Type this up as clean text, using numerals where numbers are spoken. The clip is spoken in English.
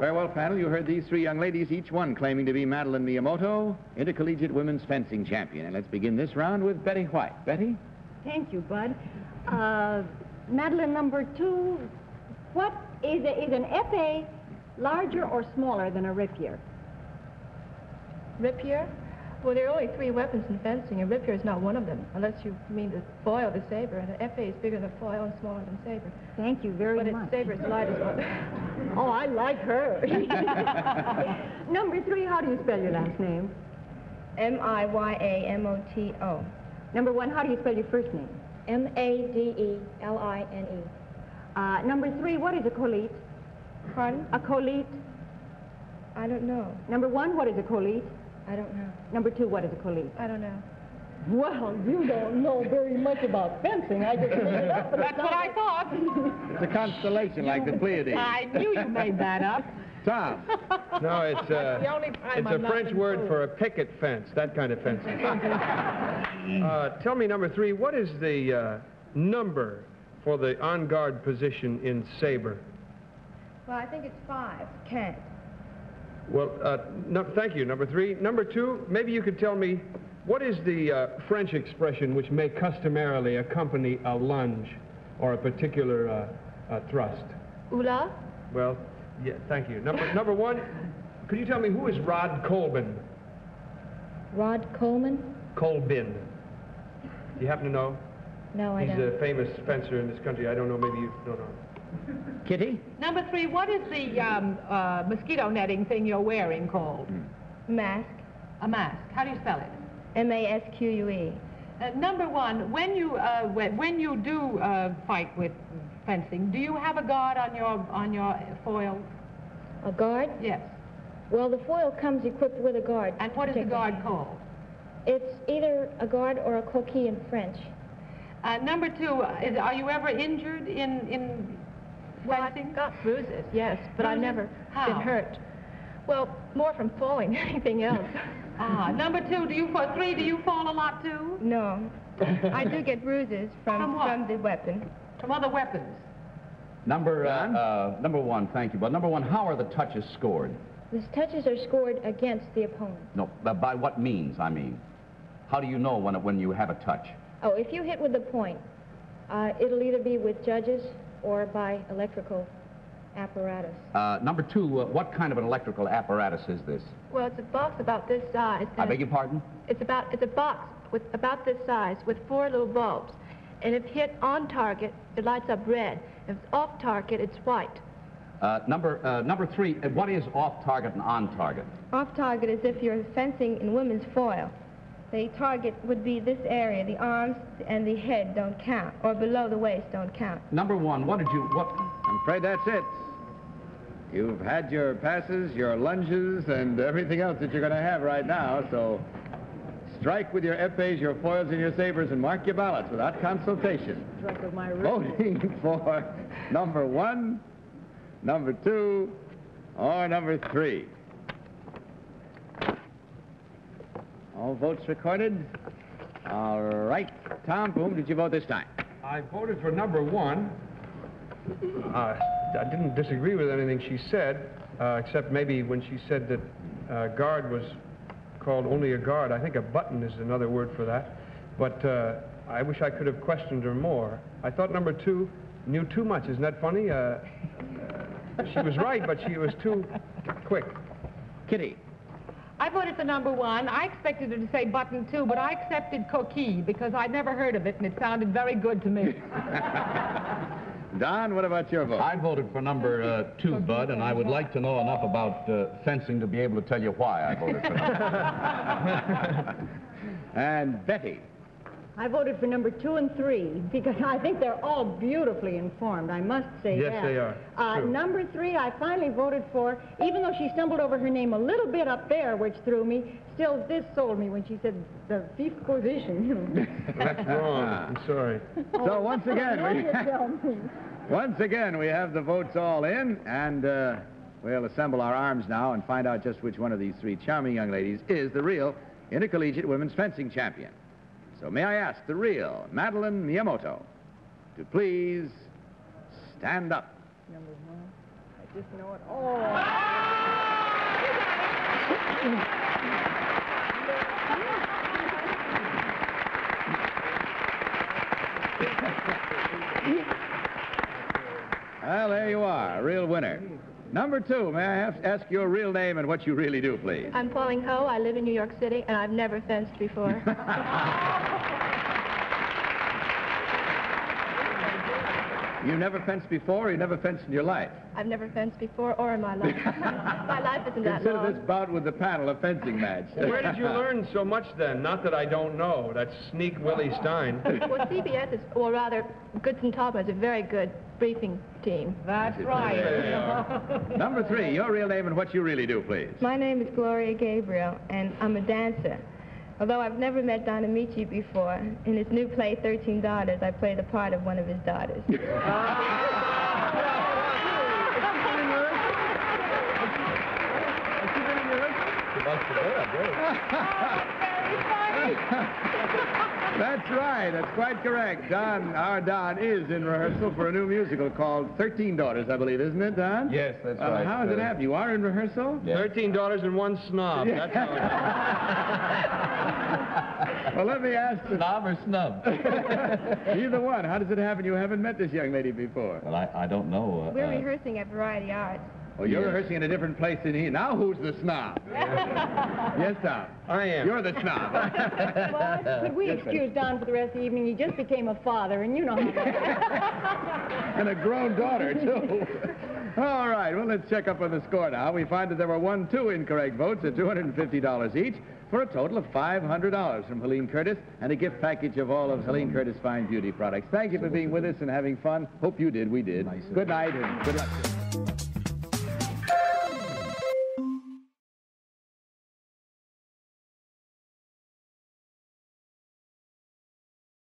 Farewell, panel. You heard these three young ladies, each one claiming to be Madeline Miyamoto, intercollegiate women's fencing champion. And let's begin this round with Betty White. Betty? Thank you, Bud. Madeline, number 2, what is an FA larger or smaller than a rapier? Rapier? Well, there are only 3 weapons in fencing, and rapier is not one of them, unless you mean the foil, the saber. And the FA is bigger than foil and smaller than saber. Thank you very much. But saber is light as well. Oh, I like her. Number 3, how do you spell your last name? M-I-Y-A-M-O-T-O. Number 1, how do you spell your first name? M-A-D-E-L-I-N-E. Number 3, what is a colleat? Pardon? A colleat. I don't know. Number 1, what is a colleat? I don't know. Number 2, what is a colleat? I don't know. Well, you don't know very much about fencing. I just made it up. That's what I thought. It's a constellation like the Pleiades. I knew you made that up. Tom? No, it's a French word for a picket fence, that kind of fencing. Tell me, number 3, what is the number for the on-guard position in saber? Well, I think it's 5. Can't. Well, thank you, number 3. Number 2, maybe you could tell me, what is the French expression which may customarily accompany a lunge or a particular thrust? Oula? Well, yeah, thank you. Number 1, could you tell me who is Rod Colvin? Rod Coleman? Colvin. Do you happen to know? No, I don't. He's a famous fencer in this country. I don't know, maybe you don't know. Kitty? Number 3, what is the mosquito netting thing you're wearing called? Mask. A mask. How do you spell it? M-A-S-Q-U-E. Number 1, when you do fight with fencing, do you have a guard on your foil? A guard? Yes. Well, the foil comes equipped with a guard. And what is the guard called? It's either a guard or a coquille in French. Number 2, are you ever injured in fencing? Got bruises, yes, but I've never been hurt. Well, more from falling than anything else. Number 2, do you fall a lot too? No. I do get bruises from the weapon. From other weapons? Number 1, thank you. But number 1, how are the touches scored? The touches are scored against the opponent. No, by what means, I mean? How do you know when you have a touch? Oh, if you hit with the point, it'll either be with judges or by electrical apparatus. Number 2, what kind of an electrical apparatus is this? Well, it's a box about this size. I beg your pardon? It's a box with about this size with 4 little bulbs. And if hit on target, it lights up red. If it's off target, it's white. Number 3, what is off target and on target? Off target is if you're fencing in women's foil. The target would be this area. The arms and the head don't count, or below the waist don't count. Number 1, what? I'm afraid that's it. You've had your passes, your lunges, and everything else that you're going to have right now, so strike with your epées, your foils, and your sabers, and mark your ballots without consultation. Strike with my Voting for number 1, number 2, or number 3. All votes recorded. All right. Tom, for whom did you vote this time? I voted for number 1. I didn't disagree with anything she said, except maybe when she said that guard was called only a guard. I think a button is another word for that. But I wish I could have questioned her more. I thought number 2 knew too much. Isn't that funny? She was right, but she was too quick. Kitty? I voted for number 1. I expected her to say button 2, but I accepted coquille because I'd never heard of it, and it sounded very good to me. Don, what about your vote? I voted for number 2, Bud, and I would like to know enough about fencing to be able to tell you why I voted for number 2. And Betty? I voted for number 2 and 3 because I think they're all beautifully informed, I must say that. Yes, they are. Number 3, I finally voted for, even though she stumbled over her name a little bit up there, which threw me, still this sold me when she said the fifth position. That's wrong. I'm sorry. So once again, we have the votes all in, and we'll assemble our arms now and find out just which one of these 3 charming young ladies is the real intercollegiate women's fencing champion. So may I ask the real Madeline Miyamoto to please stand up. Number 1, I just know it all. Well, there you are, a real winner. Number 2, may I ask your real name and what you really do, please? I'm Pauline Ho. I live in New York City, and I've never fenced before. You never fenced before, or you never fenced in your life? I've never fenced before or in my life. My life isn't that Consider long. this bout with the panel a fencing match. Well, where did you learn so much then? Not that I don't know. That's Sneak Willie Stein. Well, CBS is, or rather, Goodson Taubman is a very good briefing team. That's right. Number 3, your real name and what you really do, please. My name is Gloria Gabriel, and I'm a dancer. Although I've never met Don Amici before, in his new play, 13 Daughters, I play the part of one of his daughters. That's right. That's quite correct. Don, our Don, is in rehearsal for a new musical called 13 Daughters, I believe, isn't it, Don? Yes, that's right. How does it happen? You are in rehearsal? Yes. 13 daughters and 1 snob. That's how it Well, let me ask the... Snob or snub? Either one. How does it happen you haven't met this young lady before? Well, I don't know. We're rehearsing at Variety Arts. Well, you're Yes. rehearsing in a different place than he. Now who's the snob? Yes, Don. I am. You're the snob. Well, could we excuse Don for the rest of the evening? He just became a father, and you know how that is. And a grown daughter, too. All right, well, let's check up on the score now. We find that there were 2 incorrect votes at $250 each, for a total of $500 from Helene Curtis and a gift package of all of Helene Curtis Fine Beauty products. Thank you for being with us and having fun. Hope you did. We did. Good night and good luck.